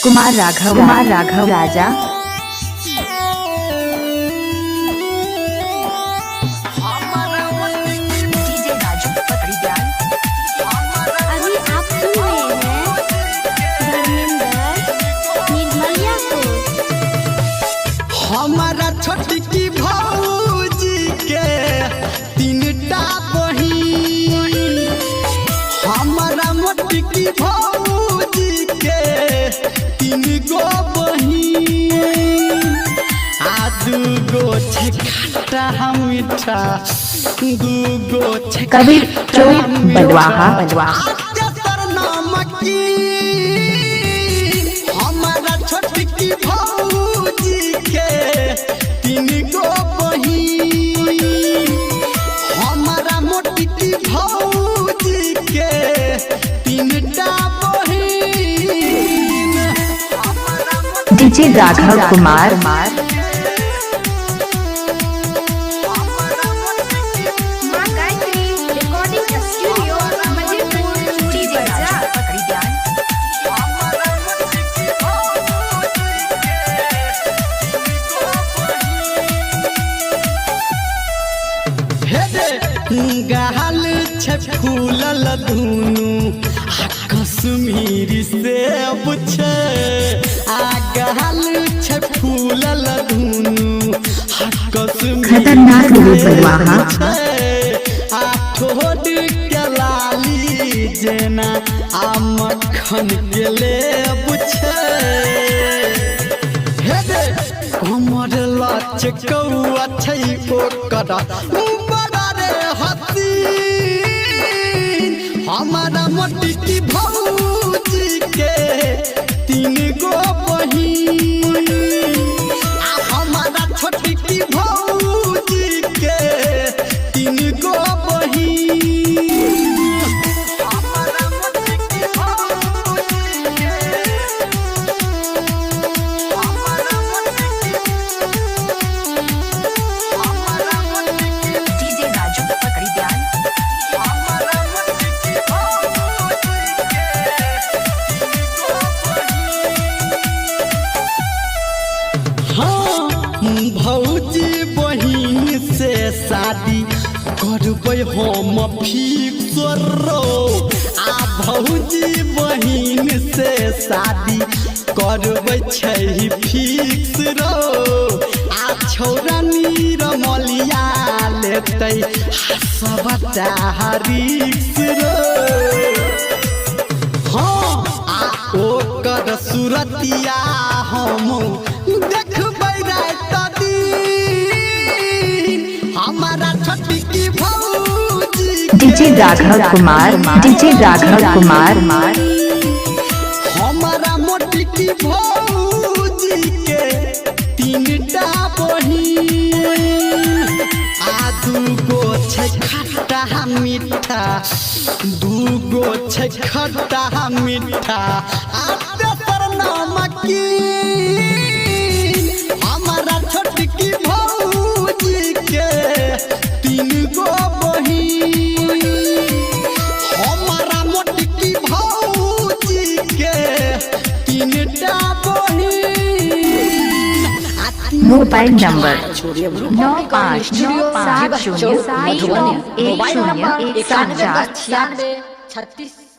कुमार राघव राजा। अभी आप सुन रहे हैं धर्मेंद्र निर्मलिया को। हमारा छोटकी भौजी के तीनटा बहिन, हमारा मोटकी भौजी के तीन गो बहिन, आ दूगो छे खट्टा मीठा, दूगो छे कबीर चौक बलवाहा। हमारा छोटकी भौजी के तीन गो बहिन, हमारा मोटकी भौजी के तीनटा बहिन। डीजे राघव कुमार। माँ गायत्री रिकॉर्डिंग स्टूडियो मजेपुर चूड़ी बाजार। गाल छे फूलल धुनु आ कश्मीरी सेब छे, आ गाल छे फूलल धुनु आ कश्मीरी खतरनाक रूप बलवाहा। आ ठोड के लाली जेना आ मक्खन के लेब छे। हे दे हमर लचकौआ छै ओकर बड़ा रे हसीन, हमारा मोटकी भौजी के तीन गो बहिन, आ हमारा छोटकी भौजी के तीन गो बहिन। हमारा मोटकी भौजी के, हमारा मोटकी, हमारा मोटकी, डीजे राजू पकड़ी ध्यान। हमारा मोटकी भौजी के। हाँ, भौजी बहिन से शादी करबै हम फिक्स रो, आ भौजी बहिन से शादी करबै छै फिक्स रो, आ छौरा निर्मलिया लेतै सबटा रिक्स रो। हाँ, आ ओकर सुरतिया हम देखबै रात दिन, हमारा छोटकी भौजी डीजे राघव कुमार। डीजे राघव कुमार। हमारा मोटकी भौजी के तीनटा बहिन, आ दूगो छै खट्टा मीठा, दूगो छै खट्टा मीठा, आ तेसर नमकीन। हमारा छोटकी भौजी के तीन गो बहिन, हमारा मोटकी भौजी के तीनटा बहिन। Mobile number 95970701 mobile number 91 96